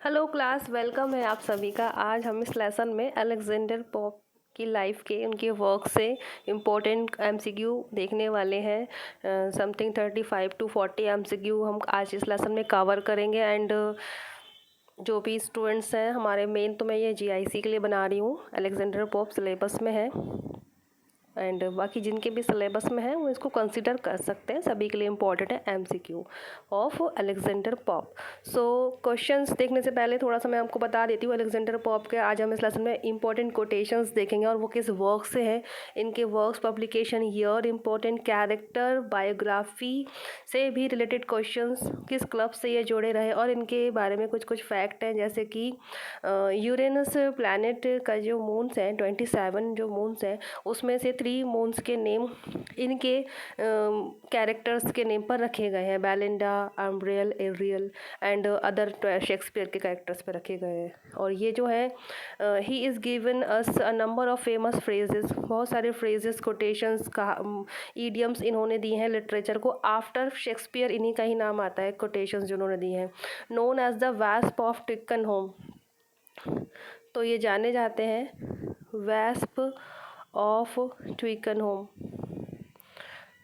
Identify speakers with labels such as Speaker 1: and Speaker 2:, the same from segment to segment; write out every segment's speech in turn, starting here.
Speaker 1: Hello class, welcome है आप सभी का। आज हम इस लेसन में अलेक्जेंडर पोप की लाइफ के उनके वर्क से इम्पोर्टेंट एमसीक्यू देखने वाले हैं। समथिंग 35 to 40 एमसीक्यू हम आज इस लेसन में कवर करेंगे। एंड जो भी स्टूडेंट्स हैं हमारे मेन, तो मैं ये जीआईसी के लिए बना रही हूँ। अलेक्जेंडर पोप सिलेबस में है एंड बाकी जिनके भी सिलेबस में है वो इसको कंसिडर कर सकते हैं। सभी के लिए इम्पॉर्टेंट है MCQ of Alexander Pope. So questions देखने से पहले थोड़ा सा मैं आपको बता देती हूँ अलेक्जेंडर पॉप के। आज हम इस लेसन में इंपॉर्टेंट कोटेशंस देखेंगे और वो किस वर्क से हैं, इनके works, publication year, important character, biography से भी रिलेटेड क्वेश्चंस, किस क्लब से ये जुड़े रहे और इनके बारे में कुछ कुछ फैक्ट हैं। जैसे कि यूरेनस प्लैनेट का जो मून्स हैं 27 जो मून्स हैं उसमें से 3 मून्स के नेम इनके कैरेक्टर्स के नेम पर रखे गए हैं। Belinda, Umbriel, Ariel and other Shakespeare के कैरेक्टर्स पर रखे गए हैं। और ये जो है he is given us a number of famous phrases, बहुत सारे फ्रेजेस, कोटेशंस का ईडियम्स इन्होंने दिए हैं लिटरेचर को। आफ्टर शेक्सपियर इन्हीं का ही नाम आता है कोटेशंस जो उन्होंने दिए हैं। Known as the wasp of Twickenham, तो ये जाने जाते हैं वैस्प ऑफ ट्विकनहोम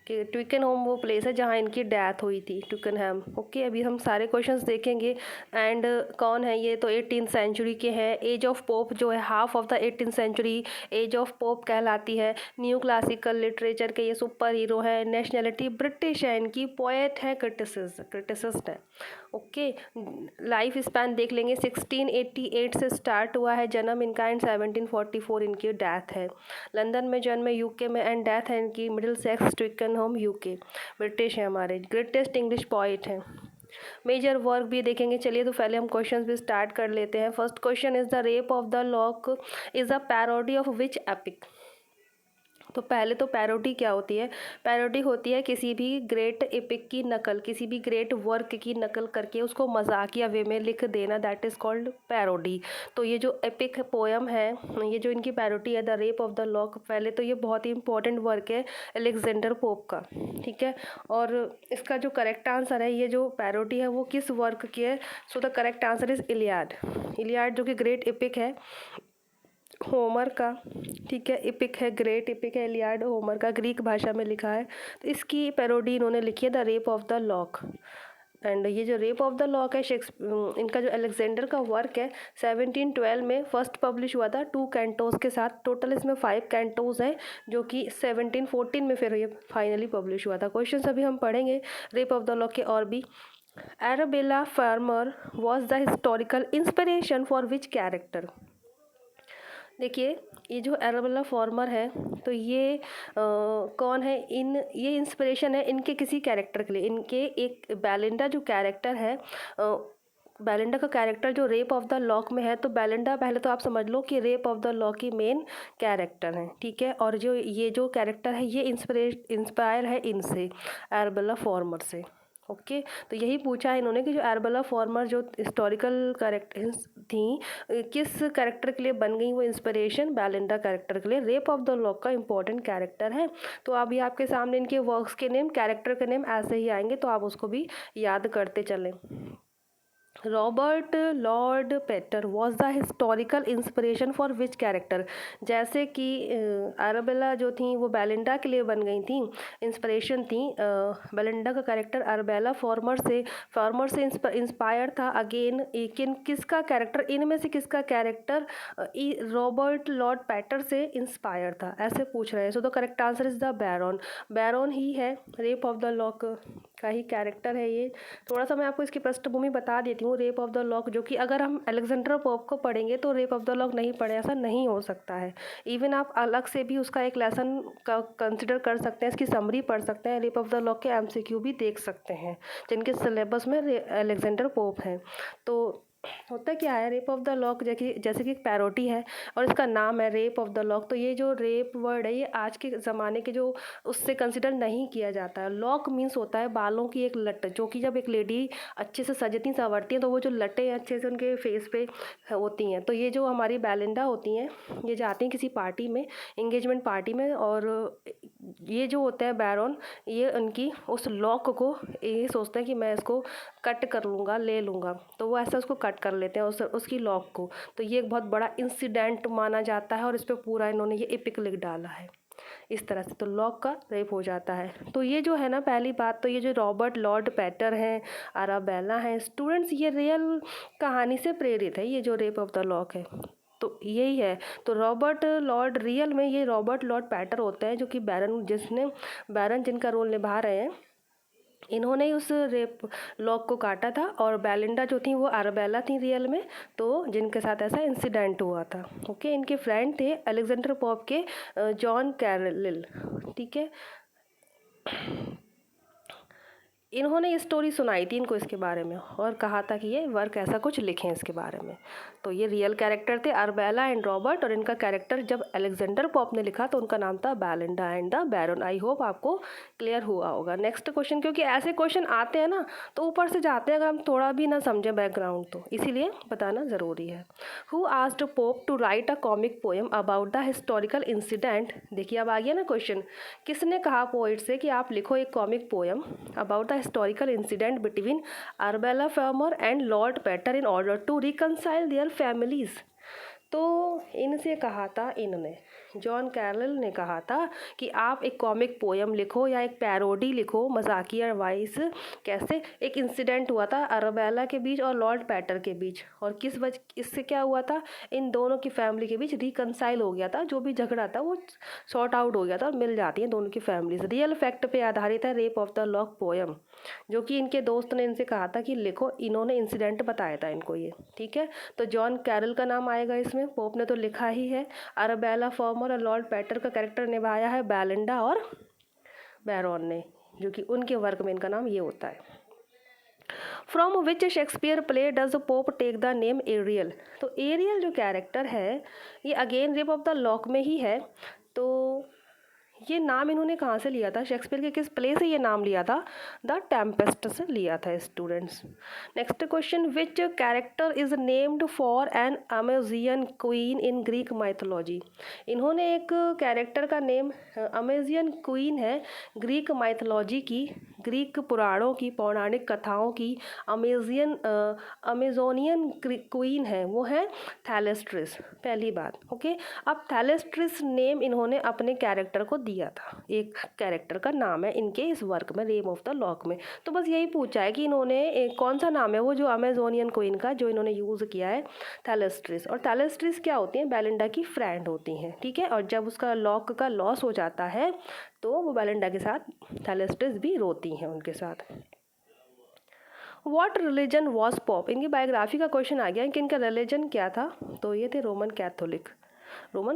Speaker 1: कि ट्विकनहोम वो प्लेस है जहाँ इनकी डेथ हुई थी, ट्विकनहैम। ओके, अभी हम सारे क्वेश्चंस देखेंगे। एंड कौन है ये, तो 18th सेंचुरी के हैं। एज ऑफ पोप जो है half of the 18th century age of Pope कहलाती है। न्यू क्लासिकल लिटरेचर के ये सुपर हीरो है। नेशनैलिटी ब्रिटिश है इनकी। पोएट है, क्रिटिसिस्ट है। ओके, लाइफ स्पैन देख लेंगे। 1688 से स्टार्ट हुआ है जन्म इनका एंड 1744 इनकी डेथ है। लंदन में जन्म है, यूके में, एंड डेथ है इनकी मिडिल सेक्स, ट्विकनहोम, यूके। ब्रिटिश है हमारे। ग्रेटेस्ट इंग्लिश पोइट हैं। मेजर वर्क भी देखेंगे। चलिए तो पहले हम क्वेश्चंस भी स्टार्ट कर लेते हैं। First question is the rape of the lock is a parody of which epic. तो पहले तो पैरोडी क्या होती है? पैरोडी होती है किसी भी ग्रेट एपिक की नकल, किसी भी ग्रेट वर्क की नकल करके उसको मजाकिया वे में लिख देना, दैट इज़ कॉल्ड पैरोडी। तो ये जो एपिक पोयम है, ये जो इनकी पैरोडी है the rape of the lock, पहले तो ये बहुत ही इंपॉर्टेंट वर्क है अलेक्जेंडर पोप का, ठीक है। और इसका जो करेक्ट आंसर है, ये जो पैरोडी है वो किस वर्क की है? So the correct answer is Iliad. Iliad जो कि ग्रेट एपिक है होमर का, ठीक है। इपिक है, ग्रेट इपिक है इलियाड, होमर का, ग्रीक भाषा में लिखा है। तो इसकी पैरोडी इन्होंने लिखी है the rape of the lock. And ये जो रेप ऑफ द लॉक है इनका जो अलेक्जेंडर का वर्क है 1712 में फर्स्ट पब्लिश हुआ था 2 कैंटोज के साथ। टोटल इसमें 5 कैंटोज हैं जो कि 1714 में फिर ये फाइनली पब्लिश हुआ था। क्वेश्चन अभी हम पढ़ेंगे रेप ऑफ द लॉक के और भी। Arabella Fermor was the historical inspiration for which character. देखिए, ये जो एराबेला फार्मर है तो ये कौन है? ये इंस्पिरेशन है इनके किसी कैरेक्टर के लिए। इनके एक बेलिंडा जो कैरेक्टर है, बेलिंडा का कैरेक्टर जो रेप ऑफ द लॉक में है, तो बेलिंडा पहले तो आप समझ लो कि रेप ऑफ द लॉक की मेन कैरेक्टर है, ठीक है। और जो ये जो कैरेक्टर है ये इंस्पायर है इनसे, एराबेला फार्मर से। ओके, तो यही पूछा है इन्होंने कि जो एराबेला फार्मर जो हिस्टोरिकल कैरेक्टर्स थी किस कैरेक्टर के लिए बन गई वो इंस्पिरेशन? बेलिंडा कैरेक्टर के लिए। रेप ऑफ द लॉक का इंपॉर्टेंट कैरेक्टर है। तो अभी आपके सामने इनके वर्क्स के नेम, कैरेक्टर के नेम ऐसे ही आएंगे, तो आप उसको भी याद करते चलें। Robert Lord Petre was the historical inspiration for which character. जैसे कि अरबेला जो थी वो बेलिंडा के लिए बन गई थी, इंस्पिरेशन थी। बेलिंडा का कैरेक्टर अरबेला फार्मर से इंस्पायर था। अगेन किसका कैरेक्टर, इनमें से किसका कैरेक्टर रॉबर्ट लॉर्ड पेटर से इंस्पायर था, ऐसे पूछ रहे हैं। So the correct answer is the baron. Baron ही है रेप ऑफ द लॉक का ही कैरेक्टर है ये। थोड़ा सा मैं आपको इसकी पृष्ठभूमि बता देती हूँ। रेप ऑफ द लॉक जो कि अगर हम अलेक्जेंडर पोप को पढ़ेंगे तो रेप ऑफ द लॉक नहीं पढ़े, ऐसा नहीं हो सकता है। इवन आप अलग से भी उसका एक लेसन का कंसिडर कर सकते हैं, इसकी समरी पढ़ सकते हैं, रेप ऑफ द लॉक के एमसीक्यू भी देख सकते हैं जिनके सिलेबस में अलेक्जेंडर पोप है। तो होता क्या है, रेप ऑफ द लॉक जैसे कि एक पैरोडी है और इसका नाम है रेप ऑफ द लॉक। तो ये जो रेप वर्ड है ये आज के ज़माने के जो उससे कंसिडर नहीं किया जाता है। लॉक मीन्स होता है बालों की एक लट, जो कि जब एक लेडी अच्छे से सजती संवरती हैं तो वो जो लटें अच्छे से उनके फेस पे होती हैं। तो ये जो हमारी बेलिंडा होती हैं ये जाती हैं किसी पार्टी में, इंगेजमेंट पार्टी में, और ये जो होते हैं बैरन, ये उनकी उस लॉक को ये सोचते हैं कि मैं इसको कट कर लूँगा, ले लूँगा, तो वो ऐसा उसको कट कर लेते हैं उसकी लॉक को। तो ये एक बहुत बड़ा इंसिडेंट माना जाता है और इस पर पूरा इन्होंने ये एपिक लिख डाला है इस तरह से। तो लॉक का रेप हो जाता है। तो ये जो है ना, पहली बात तो ये जो रॉबर्ट लॉर्ड पैटर हैं, अराबेला हैं, स्टूडेंट्स, ये रियल कहानी से प्रेरित है, ये जो रेप ऑफ द लॉक है तो यही है। तो रॉबर्ट लॉर्ड रियल में ये रॉबर्ट लॉर्ड पैटर होते हैं, जो कि बैरन जिनका रोल निभा रहे हैं, इन्होंने उस रेप लॉक को काटा था। और बेलिंडा जो थी वो अराबेला थी रियल में, तो जिनके साथ ऐसा इंसिडेंट हुआ था। ओके, इनके फ्रेंड थे अलेक्जेंडर पोप के जॉन कैरलिल, ठीक है। इन्होंने ये स्टोरी सुनाई थी इनको इसके बारे में और कहा था कि ये वर्क ऐसा कुछ लिखें इसके बारे में। तो ये रियल कैरेक्टर थे अराबेला एंड रॉबर्ट, और इनका कैरेक्टर जब अलेक्जेंडर पॉप ने लिखा तो उनका नाम था Belinda and the Baron. I hope आपको क्लियर हुआ होगा। नेक्स्ट क्वेश्चन, क्योंकि ऐसे क्वेश्चन आते हैं ना तो ऊपर से जाते हैं, अगर हम थोड़ा भी ना समझें बैकग्राउंड तो इसीलिए बताना ज़रूरी है। Who asked Pope to write a comic poem about the historical incident. देखिए अब आ गया ना क्वेश्चन, किसने कहा पोइट से कि आप लिखो एक comic poem about the historical incident between Arabella Farmer and Lord Pater in order to reconcile their families। तो इनसे कहा था, इनने जॉन कैरल ने कहा था कि आप एक कॉमिक पोएम लिखो या एक पैरोडी लिखो, मजाकिया वाइस। कैसे? एक इंसिडेंट हुआ था अराबेला के बीच और लॉर्ड पैटर के बीच, और किस वजह इससे क्या हुआ था, इन दोनों की फैमिली के बीच रिकनसाइल हो गया था, जो भी झगड़ा था वो सॉर्ट आउट हो गया था और मिल जाती हैं दोनों की फैमिलीज। रियल फैक्ट पे आधारित है rape of the lock poem, जो कि इनके दोस्त ने इनसे कहा था कि लिखो, इन्होंने इंसिडेंट बताया था इनको ये, ठीक है। तो जॉन कैरल का नाम आएगा इसमें, पोप ने तो लिखा ही है। अराबेला फॉर्मर और लॉर्ड पैटर का कैरेक्टर निभाया है बेलिंडा और बैरन ने, जो कि उनके वर्क में इनका नाम ये होता है। From which Shakespeare play does Pope take the name Ariel. तो एरियल जो कैरेक्टर है ये again Rape of the Lock में ही है। तो ये नाम इन्होंने कहाँ से लिया था, शेक्सपियर के किस प्ले से ये नाम लिया था, द टेम्पेस्ट से लिया था students. Next question, which character is named for an Amazonian queen in Greek mythology. इन्होंने एक कैरेक्टर का नेम, अमेजियन क्वीन है ग्रीक माइथोलॉजी की, ग्रीक पुराणों की, पौराणिक कथाओं की अमेजोनियन क्वीन है, वो है थैलेस्ट्रिस, पहली बात। ओके, अब थैलेस्ट्रिस नेम इन्होंने अपने कैरेक्टर को दिया था, एक कैरेक्टर का नाम है इनके इस वर्क में, रेप ऑफ द लॉक में। तो बस यही पूछा है कि इन्होंने कौन सा नाम है वो जो अमेजोनियन क्वीन का जो इन्होंने यूज़ किया है, थैलेस्ट्रिस। और थैलेस्ट्रिस क्या होती हैं, बेलिंडा की फ्रेंड होती हैं, ठीक है। और जब उसका लॉक का लॉस हो जाता है तो वो बेलिंडा के साथ थैलेस्ट्रिस भी रोती हैं उनके साथ। What religion was pop. इनकी बायोग्राफी का क्वेश्चन आ गया कि इनका रिलीजन क्या था, तो ये थे रोमन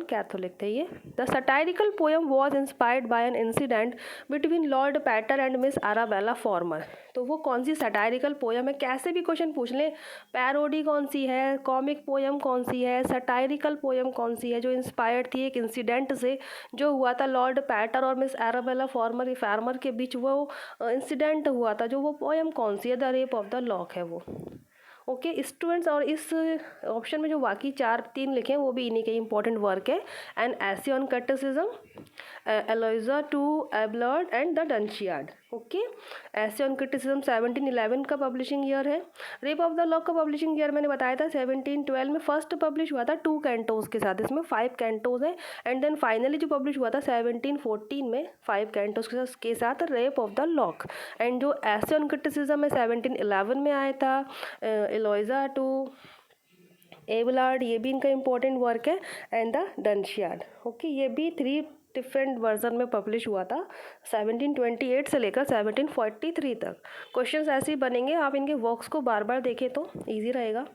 Speaker 1: कैथोलिक थे ये। The satirical poem was inspired by an incident between Lord Petre and Miss Arabella Fermor. तो वो कौन सी सटायरिकल पोएम है, कैसे भी क्वेश्चन पूछ लें, पैरोडी कौन सी है, कॉमिक पोएम कौन सी है, सटायरिकल पोएम कौन सी है, जो इंस्पायर्ड थी एक इंसिडेंट से जो हुआ था लॉर्ड पैटर और मिस अराबेला फार्मर के बीच, वो इंसिडेंट हुआ था, जो वो पोएम कौन सी है, the rape of the lock है वो। ओके स्टूडेंट्स, और इस ऑप्शन में जो बाकी 4-3 लिखे हैं वो भी इन्हीं के इंपॉर्टेंट वर्क है। An essay on criticism, Eloisa to Abelard and the Dunciad. Okay, essay on criticism 1711 का पब्लिशिंग ईयर है। रेप ऑफ द लॉक का पब्लिशिंग ईयर मैंने बताया था 1712 में फर्स्ट पब्लिश हुआ था 2 कैंटोज के साथ, इसमें 5 कैंटोज है। एंड देन फाइनली जो पब्लिश हुआ था 1714 में 5 कैंटोज के साथ rape of the lock. And जो एसे ऑन क्रिटिसिज्म है 1711 में आया था। एलोइजा टू एबलार्ड, ये भी इनका इंपॉर्टेंट वर्क है। एंड द डंशियार्ड, ओके, ये भी 3 डिफरेंट वर्जन में पब्लिश हुआ था 1728 से लेकर 1743 तक। क्वेश्चंस ऐसे ही बनेंगे, आप इनके वर्क्स को बार बार देखें तो इजी रहेगा।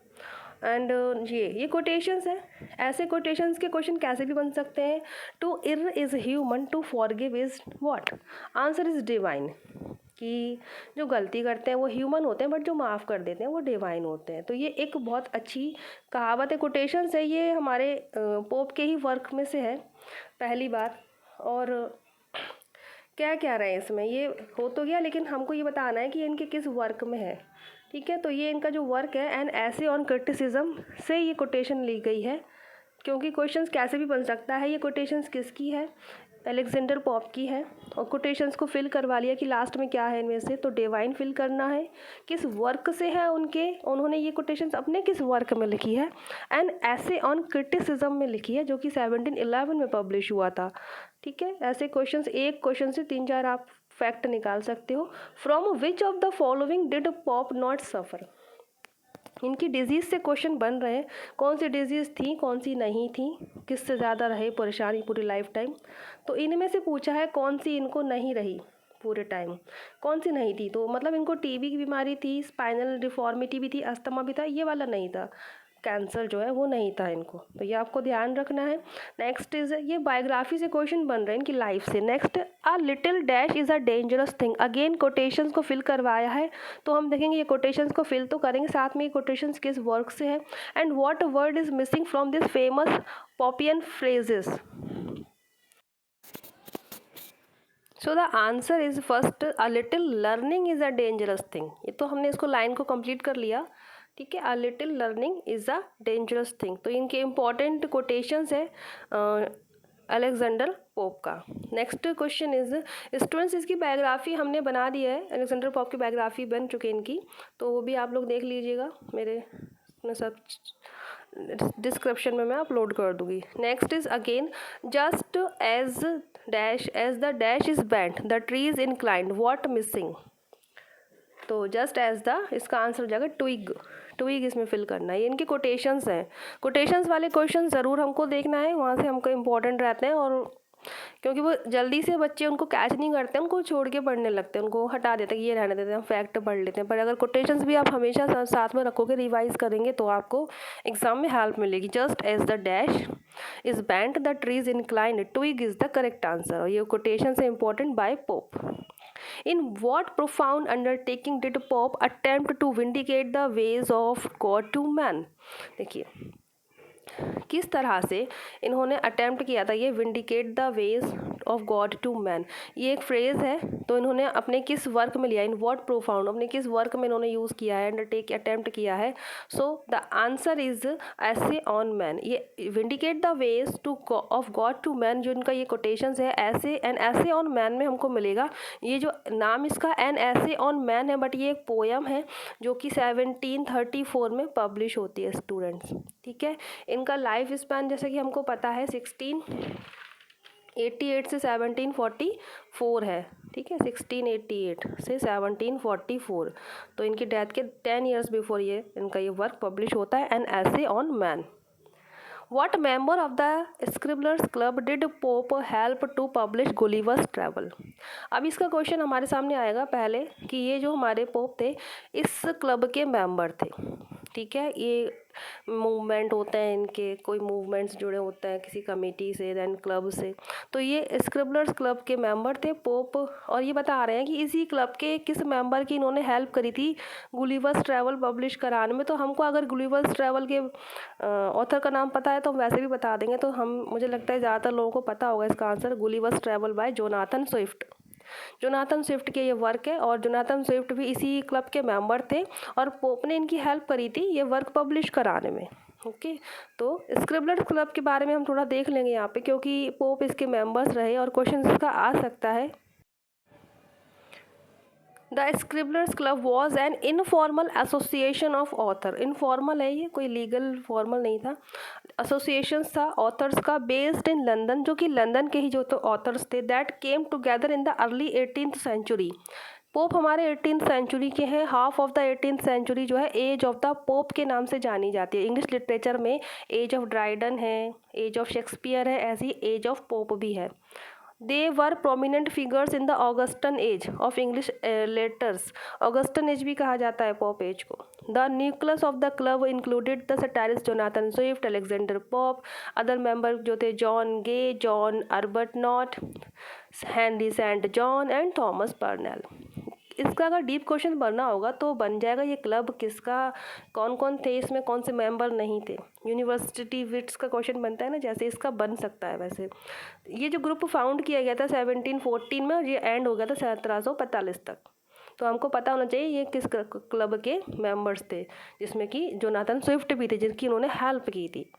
Speaker 1: एंड ये कोटेशंस है, ऐसे कोटेशंस के क्वेश्चन कैसे भी बन सकते हैं। To err is human, to forgive is what, answer is divine. कि जो गलती करते हैं वो ह्यूमन होते हैं, बट जो माफ़ कर देते हैं वो डिवाइन होते हैं। तो ये एक बहुत अच्छी कहावत है, कोटेशंस है, ये हमारे पोप के ही वर्क में से है, पहली बात। और क्या कह रहे हैं इसमें, ये हो तो गया, लेकिन हमको ये बताना है कि इनके किस वर्क में है, ठीक है। तो ये इनका जो वर्क है एन एसे ऑन क्रिटिसिज्म से ये कोटेशन ली गई है, क्योंकि क्वेश्चंस कैसे भी बन सकता है, ये कोटेशंस किसकी है, अलेक्जेंडर पॉप की है और कोटेशंस को फिल करवा लिया कि लास्ट में क्या है इनमें से, तो डिवाइन फिल करना है, किस वर्क से है उन्होंने ये कोटेशंस अपने किस वर्क में लिखी है, एंड ऐसे ऑन क्रिटिसिज्म में लिखी है जो कि 1711 में पब्लिश हुआ था। ठीक है, ऐसे क्वेश्चंस, एक क्वेश्चन से 3-4 आप फैक्ट निकाल सकते हो। From which of the following did Pope not suffer, इनकी डिजीज़ से क्वेश्चन बन रहे हैं, कौन सी डिजीज़ थी कौन सी नहीं थी, किससे ज़्यादा रहे परेशानी पूरी लाइफ टाइम, तो इनमें से पूछा है कौन सी इनको नहीं रही पूरे टाइम, कौन सी नहीं थी, तो मतलब इनको टीबी की बीमारी थी, स्पाइनल डिफॉर्मिटी भी थी, अस्थमा भी था, ये वाला नहीं था, कैंसर जो है वो नहीं था इनको, तो ये आपको ध्यान रखना है। नेक्स्ट इज, ये बायोग्राफी से क्वेश्चन बन रहे हैं इनकी लाइफ से। Next, a little dash is a dangerous thing, again quotations को फिल करवाया है, तो हम देखेंगे ये कोटेशंस को फिल तो करेंगे, साथ में ये कोटेशंस किस वर्क से है, and what word is missing from this famous Popian phrases. So the answer is first, a little learning is a dangerous thing, ये तो हमने इसको लाइन को कंप्लीट कर लिया। ठीक है, अ little learning is a dangerous thing, तो इनके इम्पॉर्टेंट कोटेशंस है अलेक्जेंडर पोप का। नेक्स्ट क्वेश्चन इज, स्टूडेंट्स इसकी बायोग्राफी हमने बना दी है, अलेक्जेंडर पोप की बायोग्राफी बन चुकी है इनकी, तो वो भी आप लोग देख लीजिएगा, मेरे में सब डिस्क्रिप्शन में मैं अपलोड कर दूंगी। Next is again, just as dash as the dash is bent the tree is inclined what missing, तो जस्ट एज द, इसका आंसर हो जाएगा ट्विग, ट्विग इसमें फिल करना है। ये इनके कोटेशंस हैं, कोटेशंस वाले क्वेश्चन ज़रूर हमको देखना है, वहाँ से हमको इम्पोर्टेंट रहते हैं, और क्योंकि वो जल्दी से बच्चे उनको कैच नहीं करते, उनको छोड़ के पढ़ने लगते हैं, उनको हटा देते हैं कि ये रहने देते हैं, हम फैक्ट पढ़ लेते हैं, पर अगर कोटेशंस भी आप हमेशा साथ में रखोगे, रिवाइज करेंगे, तो आपको एग्जाम में हेल्प मिलेगी। Just as the dash is bent the trees inclined twig is the correct answer, और ये कोटेशन है important by Pope. In what profound undertaking did Pope attempt to vindicate the ways of God to man? देखिए किस तरह से इन्होंने attempt किया था ये vindicate the ways of God to man, ये एक फ्रेज है, तो इन्होंने अपने किस वर्क में लिया, इन व्हाट प्रोफाउंड, अपने किस वर्क में इन्होंने यूज़ किया है, अंडरटेक अटेम्प्ट किया है। So the answer is essay on man, ये vindicate the ways to of God to man, जो इनका ये कोटेशंस है, ऐसे एन ऐसे ऑन मैन में हमको मिलेगा। ये जो नाम इसका एन ऐसे ऑन मैन है, बट ये एक पोयम है जो कि 1734 में पब्लिश होती है स्टूडेंट्स। ठीक है, इनका लाइफ स्पैन जैसे कि हमको पता है 1688 से 1744 है। ठीक है, 1688 से 1744, तो इनकी डेथ के 10 ईयर्स बिफोर ये इनका ये वर्क पब्लिश होता है, N essay on man. What member of the Scribblers Club did Pope help to publish Gulliver's Travel? अब इसका क्वेश्चन हमारे सामने आएगा पहले कि ये जो हमारे पोप थे इस क्लब के मेंबर थे। ठीक है, ये मूवमेंट होते हैं इनके, कोई मूवमेंट्स जुड़े होते हैं किसी कमेटी से, देन क्लब से, तो ये स्क्रिबलर्स क्लब के मेंबर थे पोप, और ये बता रहे हैं कि इसी क्लब के किस मेंबर की इन्होंने हेल्प करी थी गुलिवर्स ट्रैवल पब्लिश कराने में। तो हमको अगर गुलिवर्स ट्रैवल के ऑथर का नाम पता है तो हम वैसे भी बता देंगे, तो मुझे लगता है ज़्यादातर लोगों को पता होगा इसका answer, Gulliver's travel by Jonathan Swift. Jonathan Swift के ये वर्क है, और जोनाथन स्विफ्ट भी इसी क्लब के मेंबर थे, और पोप ने इनकी हेल्प करी थी ये वर्क पब्लिश कराने में। ओके, तो स्क्रिबलर्स क्लब के बारे में हम थोड़ा देख लेंगे यहाँ पे, क्योंकि पोप इसके मेंबर्स रहे और क्वेश्चन इसका आ सकता है। The Scriblerus club was an informal association of author, informal है ये, कोई लीगल फॉर्मल नहीं था, एसोसिएशन था ऑथर्स का, बेस्ड इन लंदन, जो कि लंदन के ही जो तो ऑथर्स थे, that came together in the early 18th century. Pope हमारे 18th सेंचुरी के हैं, half of the 18th century जो है एज ऑफ द पोप के नाम से जानी जाती है। इंग्लिश लिटरेचर में एज ऑफ ड्राइडन है, एज ऑफ शेक्सपियर है, ऐसी एज ऑफ पोप भी है। They were prominent figures in the Augustan age of English letters, Augustan age भी कहा जाता है पॉप एज को। The nucleus of the club included the satirist Jonathan Swift, Alexander Pope, other member जो थे John Gay, John Arbuthnot, Henry St John and Thomas Parnell. इसका अगर deep question बनना होगा तो बन जाएगा ये क्लब किसका, कौन कौन थे इसमें, कौन से मेंबर नहीं थे, यूनिवर्सिटी विट्स का क्वेश्चन बनता है ना, जैसे इसका बन सकता है। वैसे ये जो ग्रुप फाउंड किया गया था 1714 में, और ये एंड हो गया था 1745 तक, तो हमको पता होना चाहिए ये किस क्लब के मेंबर्स थे, जिसमें कि जोनाथन स्विफ्ट भी थे, जिनकी उन्होंने हेल्प की थी।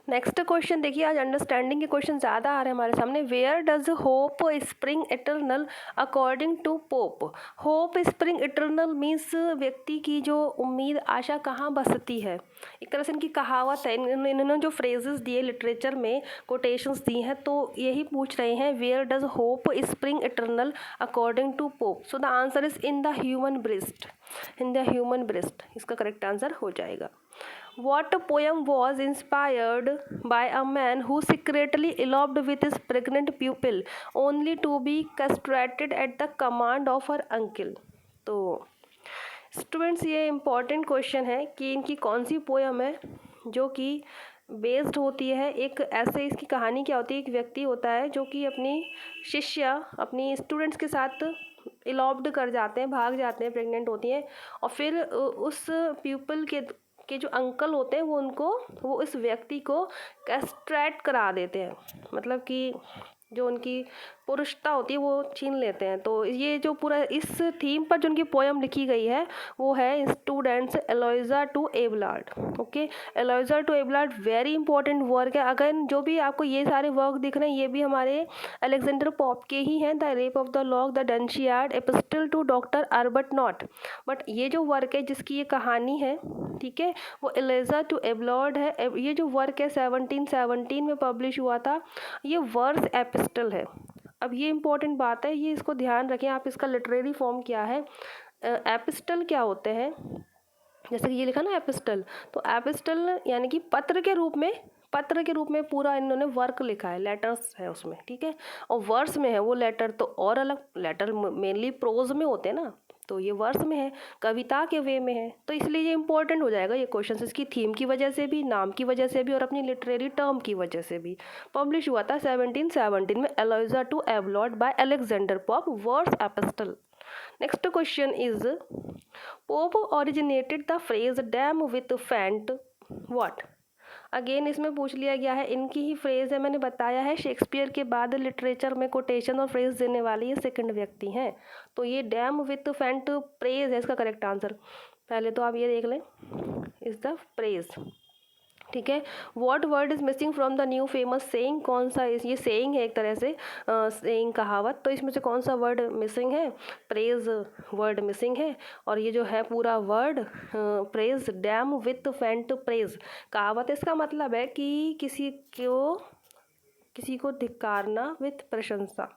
Speaker 1: नेक्स्ट क्वेश्चन देखिए, आज अंडरस्टैंडिंग के क्वेश्चन ज़्यादा आ रहे हैं हमारे सामने। Where does hope spring eternal according to Pope. Hope spring eternal means व्यक्ति की जो उम्मीद आशा कहाँ बसती है, एक तरह से इनकी कहावत है। इन्होंने जो फ्रेजेस दिए लिटरेचर में, कोटेशंस दी हैं, तो यही पूछ रहे हैं where does hope spring eternal according to Pope. So the answer is in the human breast, in the human breast इसका करेक्ट आंसर हो जाएगा। What poem was inspired by a man who secretly eloped with his pregnant pupil only to be castrated at the command of her uncle? तो students ये important question है कि इनकी कौन सी पोयम है जो कि बेस्ड होती है एक ऐसे, इसकी कहानी क्या होती है, एक व्यक्ति होता है जो कि अपनी शिष्या, अपनी स्टूडेंट्स के साथ इलॉप्ड कर जाते हैं, भाग जाते हैं, प्रेग्नेंट होती हैं, और फिर उस प्यूपल के जो अंकल होते हैं वो इस व्यक्ति को कैस्ट्रेट करा देते हैं, मतलब कि जो उनकी पुरुषता होती है वो छीन लेते हैं। तो ये जो पूरा इस थीम पर जो उनकी पोयम लिखी गई है वो है students Eloisa to Abelard. Okay, Eloisa to Abelard very important work है। अगर जो भी आपको ये सारे वर्क दिख रहे हैं ये भी हमारे अलेक्जेंडर पोप के ही हैं। The rape of the lock, the Dunciad, epistle to doctor Arbuthnot. But ये जो वर्क है जिसकी ये कहानी है, ठीक है, वो एलोइजा टू एबलार्ड है। ये जो वर्क है 1717 में पब्लिश हुआ था। ये वर्स एपिस्टल है। अब ये इम्पोर्टेंट बात है, ये इसको ध्यान रखें आप। इसका लिटरेरी फॉर्म क्या है, एपिस्टल क्या होते हैं, जैसे कि ये लिखा ना एपिस्टल, तो एपिस्टल यानी कि पत्र के रूप में पूरा इन्होंने वर्क लिखा है, लेटर्स है उसमें, ठीक है। और वर्स में है वो लेटर, तो और अलग लेटर मेनली प्रोज में होते हैं ना, तो ये वर्स में है, कविता के वे में है, तो इसलिए ये इंपॉर्टेंट हो जाएगा ये क्वेश्चन, इसकी थीम की वजह से भी, नाम की वजह से भी, और अपनी लिटरेरी टर्म की वजह से भी। पब्लिश हुआ था 1717 में, Eloisa to Abelard by Alexander Pope, verse epistle. Next question is Pope originated the phrase damn with faint what. Again इसमें पूछ लिया गया है, इनकी ही फ्रेज है, मैंने बताया है शेक्सपियर के बाद लिटरेचर में कोटेशन और फ्रेज देने वाले ये सेकंड व्यक्ति हैं। तो ये डैम विथ फैंट प्रेज है इसका करेक्ट आंसर। पहले तो आप ये देख लें, इज द प्रेज, ठीक है। What word is missing from the new famous saying, कौन सा ये सेइंग है एक तरह से, सेइंग कहावत, तो इसमें से कौन सा वर्ड मिसिंग है, प्रेज वर्ड मिसिंग है। और ये जो है पूरा word praise, dam with faint praise कहावत, इसका मतलब है कि किसी को धिक्कारना विथ प्रशंसा,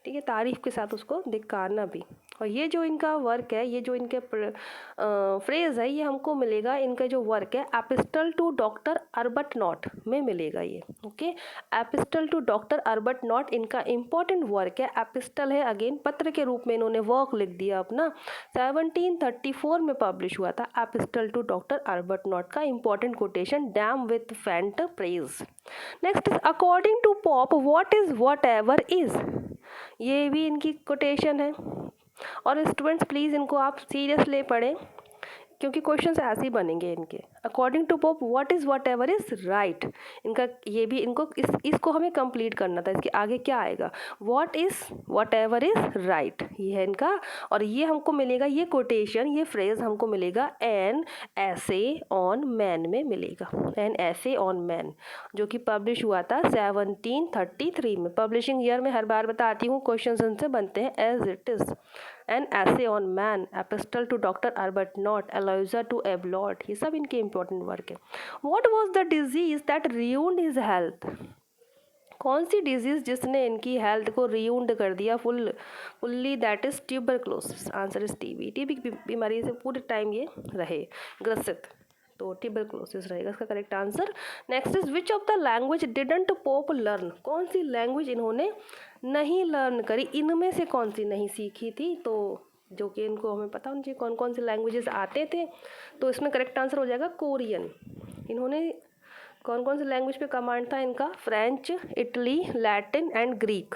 Speaker 1: ठीक है, तारीफ के साथ उसको धिक्कारना भी। और ये जो इनका वर्क है, ये जो इनके फ्रेज है, ये हमको मिलेगा, इनका जो वर्क है एपिस्टल टू डॉक्टर आर्बटनॉट में मिलेगा ये। ओके, एपिस्टल टू डॉक्टर आर्बटनॉट इनका इंपॉर्टेंट वर्क है। एपिस्टल है अगेन पत्र के रूप में इन्होंने वर्क लिख दिया अपना, 1734 में पब्लिश हुआ था एपिस्टल टू डॉक्टर आर्बटनॉट का important quotation, damn with faint praise. Next is according to Pope what is whatever is, ये भी इनकी कोटेशन है। और स्टूडेंट्स प्लीज़ इनको आप सीरियसली पढ़ें क्योंकि क्वेश्चंस ऐसे ही बनेंगे इनके। According to Pope what is whatever is right, इनका ये भी इनको इसको हमें कंप्लीट करना था। इसके आगे क्या आएगा, what is whatever is right, ये है इनका। और ये हमको मिलेगा, ये कोटेशन, ये फ्रेज हमको मिलेगा एन ऐसे ऑन मैन में मिलेगा, एन ऐसे ऑन मैन, जो कि पब्लिश हुआ था 1733 में। पब्लिशिंग ईयर में हर बार बताती हूँ, क्वेश्चन इनसे बनते हैं as it is. An essay on man, epistle to doctor Arbuthnot, Eloisa to Abelard, ये सब इनके इंपॉर्टेंट वर्क है। What was the disease that ruined his health, कौन सी डिजीज जिसने इनकी हेल्थ को रियून्ड कर दिया fully, that is tuberculosis. Answer is TB, TB की बीमारी से पूरे टाइम ये रहे ग्रसित, तो ट्यूबरक्लोसिस रहेगा इसका correct answer. Next is which of the language didn't pope learn, कौन सी लैंग्वेज इन्होंने नहीं लर्न करी, इनमें से कौन सी नहीं सीखी थी, तो जो कि इनको हमें पता होना चाहिए कौन कौन से लैंग्वेजेस आते थे। तो इसमें करेक्ट आंसर हो जाएगा कोरियन। इन्होंने कौन कौन से लैंग्वेज पे कमांड था इनका, French, Italy, Latin and Greek.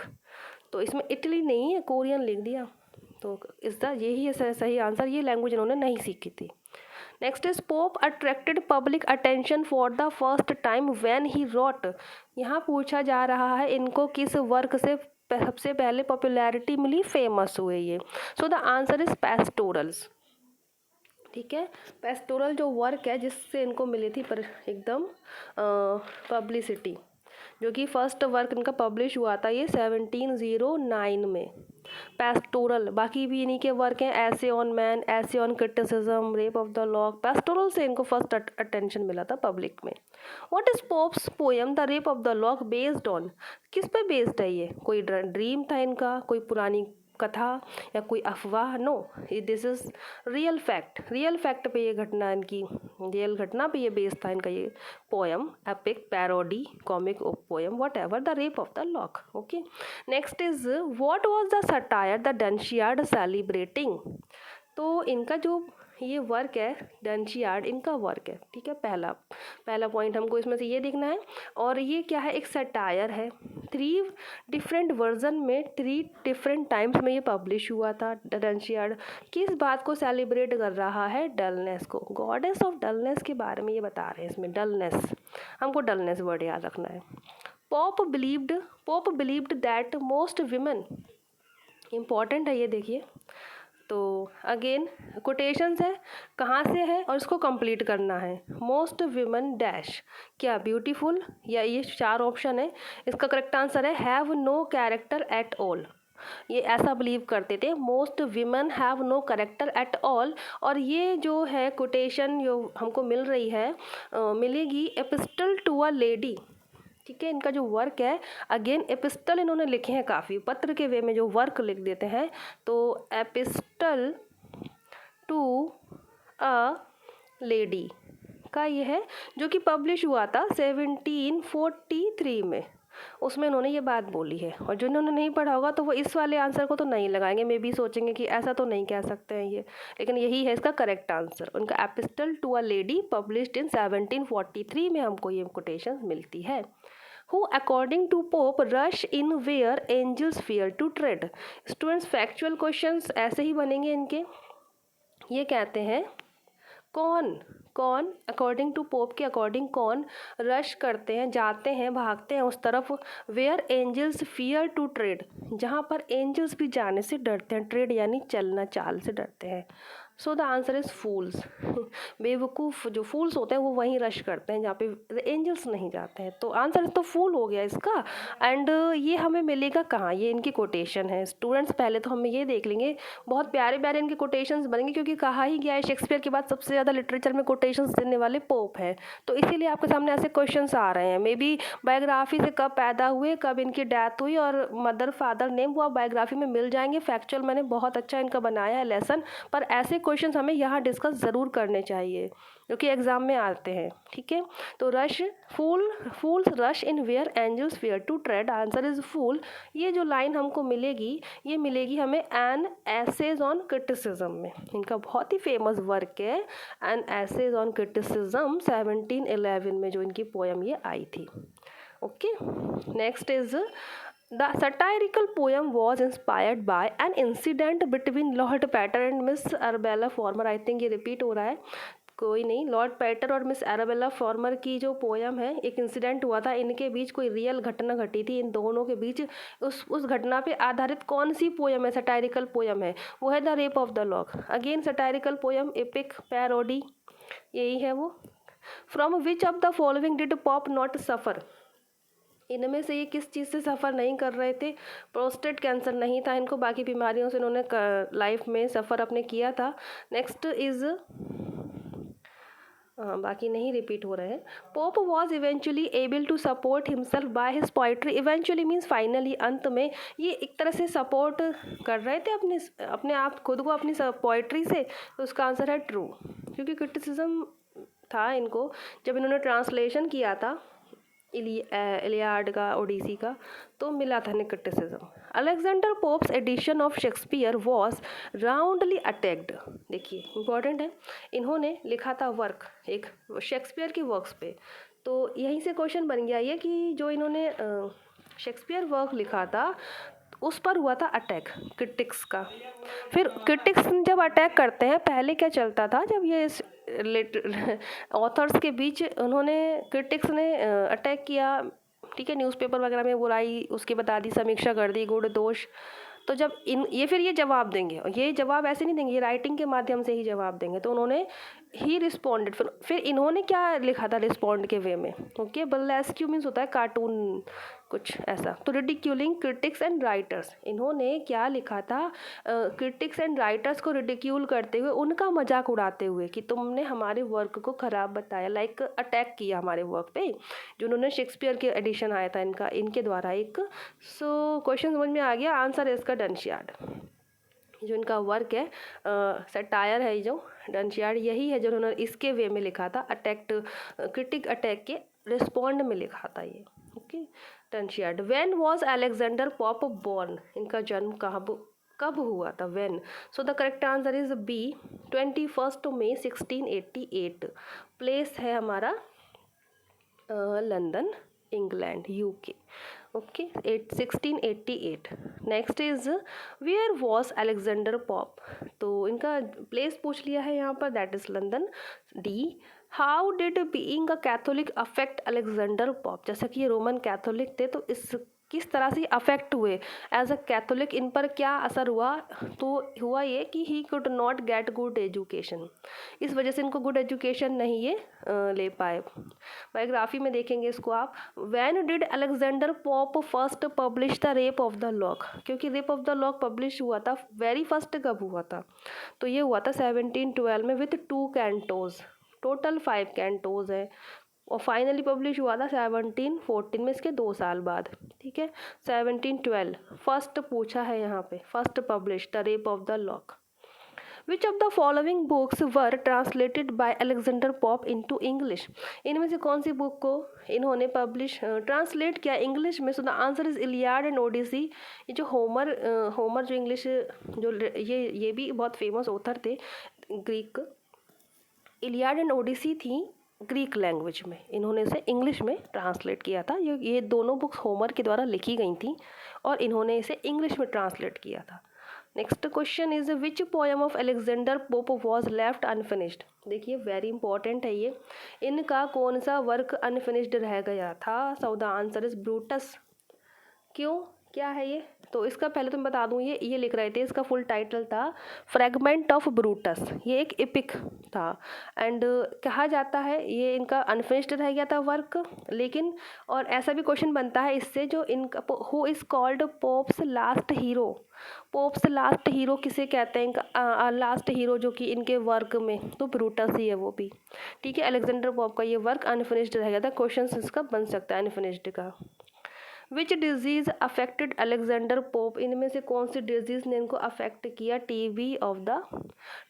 Speaker 1: तो इसमें इटली नहीं है, कोरियन लिख दिया, तो इसका यही है सही आंसर, ये लैंग्वेज इन्होंने नहीं सीखी थी। Next is Pope attracted public attention for the first time when he wrote, यहाँ पूछा जा रहा है इनको किस वर्क से सबसे पहले पॉपुलैरिटी मिली, फेमस हुए ये। सो द आंसर इज पेस्टोरल्स, ठीक है। पेस्टोरल जो वर्क है जिससे इनको मिली थी पर एकदम पब्लिसिटी, जो कि फर्स्ट वर्क इनका पब्लिश हुआ था ये 1709 में। पेस्टोरल, बाकी भी इन्हीं के वर्क हैं, ऐसे ऑन मैन, ऐसे on criticism, rape of the lock. Pastoral से इनको फर्स्ट अटेंशन मिला था पब्लिक में। What is pops poem the rape of the lock based on? किस पे बेस्ड है ये? कोई ड्रीम था इनका, कोई पुरानी कथा या कोई अफवाह? No, this is real fact. Real fact पे ये घटना इनकी, रियल घटना पे ये बेस्ड था इनका ये poem, epic, parody, comic poem, whatever, the rape of the lock. Okay, next is what was the satire the Dunciad celebrating? तो इनका जो ये वर्क है डंशियार्ड, इनका वर्क है, ठीक है। पहला पॉइंट हमको इसमें से ये देखना है। और ये क्या है? एक सटायर है। 3 डिफरेंट वर्जन में 3 डिफरेंट टाइम्स में ये पब्लिश हुआ था। डंशियार्ड किस बात को सेलिब्रेट कर रहा है? डलनेस को, गॉडेस ऑफ डलनेस के बारे में ये बता रहे हैं इसमें। डलनेस, हमको डलनेस वर्ड याद रखना है। Pope believed that most women, important है ये, देखिए। तो अगेन कोटेशंस है, कहाँ से है और इसको कंप्लीट करना है। मोस्ट विमेन डैश, क्या ब्यूटीफुल, या ये 4 ऑप्शन है। इसका करेक्ट आंसर है have no character at all. ये ऐसा बिलीव करते थे, most women have no character at all. और ये जो है कोटेशन जो हमको मिल रही है, मिलेगी एपिस्टल टू अ लेडी, ठीक है। इनका जो वर्क है, अगेन एपिस्टल इन्होंने लिखे हैं, काफ़ी पत्र के वे में जो वर्क लिख देते हैं। तो एपिस्टल टू अ लेडी का ये है, जो कि पब्लिश हुआ था 1743 में। उसमें इन्होंने ये बात बोली है। और जो इन्होंने नहीं पढ़ा होगा तो वो इस वाले आंसर को तो नहीं लगाएंगे, मे बी सोचेंगे कि ऐसा तो नहीं कह सकते हैं ये, लेकिन यही है इसका करेक्ट आंसर। उनका epistle to a lady published in 1743 में हमको ये कोटेशन मिलती है। Who according to Pope rush in where angels fear to tread? Students factual questions ऐसे ही बनेंगे इनके। ये कहते हैं कौन अकॉर्डिंग टू पोप के अकॉर्डिंग कौन रश करते हैं, जाते हैं, भागते हैं उस तरफ, where angels fear to tread, जहाँ पर एंजल्स भी जाने से डरते हैं। ट्रेड यानी चलना, चाल से डरते हैं। सो द आंसर इज फूल्स। बेवकूफ़ जो फूल्स होते हैं वो वहीं रश करते हैं जहाँ पे एंजल्स नहीं जाते हैं। तो आंसर तो फूल हो गया इसका। एंड ये हमें मिलेगा कहाँ? ये इनकी कोटेशन है। स्टूडेंट्स पहले तो हम ये देख लेंगे, बहुत प्यारे प्यारे इनके कोटेशंस बनेंगे, क्योंकि कहा ही गया है शेक्सपियर के बाद सबसे ज़्यादा लिटरेचर में कोटेशंस देने वाले पोप हैं। तो इसीलिए आपके सामने ऐसे क्वेश्चंस आ रहे हैं। मे बी बायोग्राफी से कब पैदा हुए, कब इनकी डेथ हुई और मदर फादर नेम, वो बायोग्राफी में मिल जाएंगे। फैक्चुअल मैंने बहुत अच्छा इनका बनाया है लेसन, पर ऐसे क्वेश्चंस हमें यहाँ डिस्कस ज़रूर करने चाहिए क्योंकि एग्जाम में आते हैं, ठीक है। तो rush, fools rush in where angels fear to tread, answer is fool. ये जो लाइन हमको मिलेगी, ये मिलेगी हमें एन एसेज ऑन क्रिटिसिज्म में। इनका बहुत ही फेमस वर्क है एन एसेज ऑन क्रिटिसिज्म, 1711 में जो इनकी पोएम ये आई थी। Okay, next is The satirical poem was inspired by an incident between Lord Pater and Miss Arabella Farmer. I think ये रिपीट हो रहा है, कोई नहीं। लॉर्ड पैटर और मिस एराबेला फॉर्मर की जो पोयम है, एक इंसिडेंट हुआ था इनके बीच, कोई रियल घटना घटी थी इन दोनों के बीच। उस घटना पे आधारित कौन सी पोयम है, सटायरिकल पोयम है, वो है the rape of the lock. Again satirical poem, epic, parody, यही है वो। From which of the following did Pope not suffer? इनमें से ये किस चीज़ से सफ़र नहीं कर रहे थे? प्रोस्टेट कैंसर नहीं था इनको, बाकी बीमारियों से इन्होंने लाइफ में सफ़र अपने किया था। नेक्स्ट इज़, बाकी नहीं रिपीट हो रहे हैं। Pope was eventually able to support himself by his poetry. Eventually means finally, अंत में ये एक तरह से सपोर्ट कर रहे थे अपने आप खुद को अपनी पोइट्री से। तो उसका आंसर है ट्रू, क्योंकि क्रिटिसिज्म था इनको जब इन्होंने ट्रांसलेशन किया था इलियाड का, ओडिसी का, तो मिला था criticism. Alexander Pope's edition of Shakespeare was roundly attacked. देखिए इंपॉर्टेंट है, इन्होंने लिखा था वर्क एक शेक्सपियर की वर्क्स पे, तो यहीं से क्वेश्चन बन गया ये कि जो इन्होंने शेक्सपियर वर्क लिखा था उस पर हुआ था अटैक क्रिटिक्स का। फिर क्रिटिक्स जब अटैक करते हैं, पहले क्या चलता था, जब ये ऑथर्स के बीच उन्होंने क्रिटिक्स ने अटैक किया, ठीक है, न्यूज़पेपर वगैरह में बुराई उसकी बता दी, समीक्षा कर दी, गुण दोष, तो जब ये फिर ये जवाब देंगे, और ये जवाब ऐसे नहीं देंगे, ये राइटिंग के माध्यम से ही जवाब देंगे। तो उन्होंने ही रिस्पॉन्डेड, फिर इन्होंने क्या लिखा था रिस्पॉन्ड के वे में, ओके। बर्लेस्क्यू मीन्स होता है कार्टून कुछ ऐसा। तो रिडिक्यूलिंग क्रिटिक्स एंड राइटर्स, इन्होंने क्या लिखा था, क्रिटिक्स एंड राइटर्स को रिडिक्यूल करते हुए, उनका मजाक उड़ाते हुए कि तुमने हमारे वर्क को ख़राब बताया, लाइक अटैक किया हमारे वर्क पे, जो उन्होंने शेक्सपियर के एडिशन आया था इनका, इनके द्वारा एक। सो क्वेश्चन समझ में आ गया, आंसर है इसका डनशियार्ड। जो इनका वर्क है सटायर है, जो डनशियार्ड यही है जो उन्होंने इसके वे में लिखा था, अटैक क्रिटिक अटैक के रिस्पॉन्ड में लिखा था ये, okay. Dunciad. When was Alexander Pope born, इनका जन्म कब हुआ था, when. So the correct answer is B, 21 मई 1688। प्लेस है हमारा London, England, UK, okay. 1688। Next is where was Alexander Pope, तो इनका प्लेस पूछ लिया है यहाँ पर, that is London. D, how did being a Catholic affect Alexander Pope, जैसा कि ये रोमन कैथोलिक थे, तो इस किस तरह से अफेक्ट हुए एज अ कैथोलिक, इन पर क्या असर हुआ। तो हुआ ये कि he could not get good education, इस वजह से इनको गुड एजुकेशन नहीं ये ले पाए। बायोग्राफी में देखेंगे इसको आप। When did Alexander Pope first publish the rape of the Lock, क्योंकि Rape of the Lock publish हुआ था वेरी फर्स्ट कब हुआ था, तो ये हुआ था 1712 में विथ 2 कैंटोज, टोटल 5 कैंटोज है, और फाइनली पब्लिश हुआ था 1714 में, इसके 2 साल बाद, ठीक है। 1712 फर्स्ट पूछा है यहाँ पे, first publish the rape of the lock. Which of the following books were translated by Alexander Pope into English, इनमें से कौन सी बुक को इन्होंने ट्रांसलेट किया इंग्लिश में। So the answer is Iliad and Odyssey. ये जो होमर जो इंग्लिश जो ये भी बहुत फेमस ऑथर थे ग्रीक, इलियाड एंड ओडिसी थी ग्रीक लैंग्वेज में, इन्होंने इसे इंग्लिश में ट्रांसलेट किया था। ये दोनों बुक्स होमर के द्वारा लिखी गई थी और इन्होंने इसे इंग्लिश में ट्रांसलेट किया था। Next question is which poem of Alexander pope was left unfinished, देखिए वेरी इंपॉर्टेंट है ये, इनका कौन सा वर्क अनफिनिश्ड रह गया था। सो द आंसर इज ब्रूटस। क्यों, क्या है ये, तो इसका पहले तो मैं बता दूं, ये लिख रहे थे, इसका फुल टाइटल था फ्रैगमेंट ऑफ ब्रूटस, ये एक एपिक था, एंड कहा जाता है ये इनका अनफिनिश्ड रह गया था वर्क। लेकिन और ऐसा भी क्वेश्चन बनता है इससे, जो इनका who is called pops last hero, pops last hero किसे कहते हैं, इनका लास्ट हीरो जो कि इनके वर्क में, तो ब्रूटस ही है वो भी, ठीक है। अलेक्जेंडर पोप का ये वर्क अनफिनिश्ड रह गया था, क्वेश्चन इसका बन सकता है अनफिनिश्ड का। Which disease affected Alexander Pope, इनमें से कौन सी डिजीज़ ने इनको अफेक्ट किया। TB of the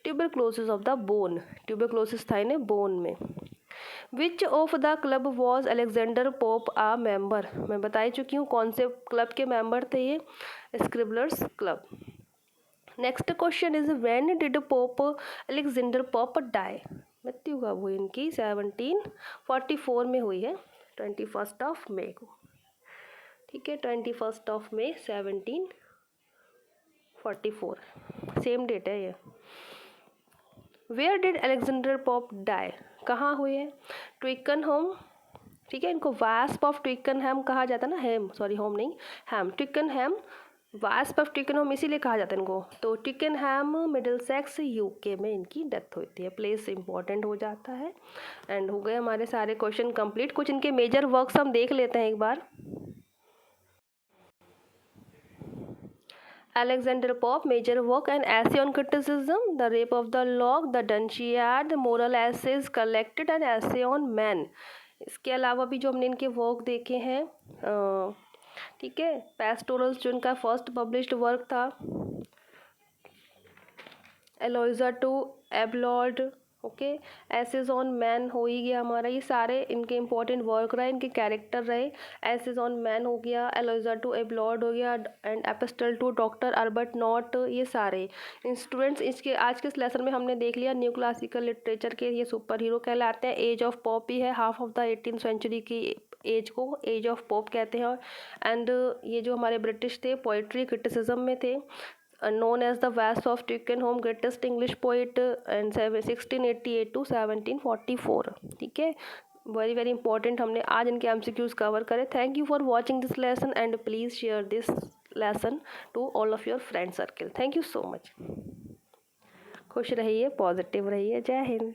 Speaker 1: tuberculosis of the bone, tuberculosis था इन्हें बोन में। Which of the club was Alexander Pope a member, मैं बता ही चुकी हूँ कौन से क्लब के मेंबर थे ये, Scriblerus Club. Next question is when did Pope Alexander Pope die, मृत्यु कब हुई इनकी, 1744 में हुई है, 21 मई को, ठीक है। 21 मई 1744 सेम डेट है ये। Where did Alexander Pope die, कहाँ हुए हैं, ट्विकनहैम, ठीक है। इनको वास्प ऑफ ट्विकनहैम कहा जाता है ना, हैम, सॉरी होम नहीं, हैम, ट्विकनहैम, वास्प ऑफ ट्विकनहैम इसीलिए कहा जाता है इनको। तो ट्विकनहैम मिडिलसेक्स यूके में इनकी डेथ होती है, प्लेस इंपॉर्टेंट हो जाता है। एंड हो गए हमारे सारे क्वेश्चन कंप्लीट। कुछ इनके मेजर वर्क्स हम देख लेते हैं एक बार। Alexander Pope, major work, an essay on criticism, the rape of the lock, the Dunciad, moral essays collected, and essay on man। इसके अलावा भी जो हमने इनके वर्क देखे हैं, ठीक है, पेस्टोरल्स जो इनका फर्स्ट पब्लिश्ड वर्क था, Eloisa to Abelard, okay, essays on Man हो ही गया हमारा, ये सारे इनके इंपॉर्टेंट वर्क रहे, इनके कैरेक्टर रहे। एसेज ऑन मैन हो गया, एलोइजा टू एबलॉर्ड हो गया, and epistle to doctor Arbuthnot, ये सारे स्टूडेंट्स इसके आज के इस लेसन में हमने देख लिया न्यू क्लासिकल लिटरेचर के ये सुपर हीरो कहलाते हैं। एज ऑफ पॉप ही है, half of the 18th century की एज को एज ऑफ पॉप कहते हैं। एंड ये जो हमारे ब्रिटिश थे पोइट्री क्रिटिसिज्म में थे, known as the Wasp of Twickenham, greatest English poet, and 1688 to 1744, ठीक है। वेरी वेरी इंपॉर्टेंट हमने आज इनके MCQs कवर करे। Thank you for watching this lesson and please share this lesson to all of your friend circle. Thank you so much. खुश रहिए, positive रहिए। जय हिंद।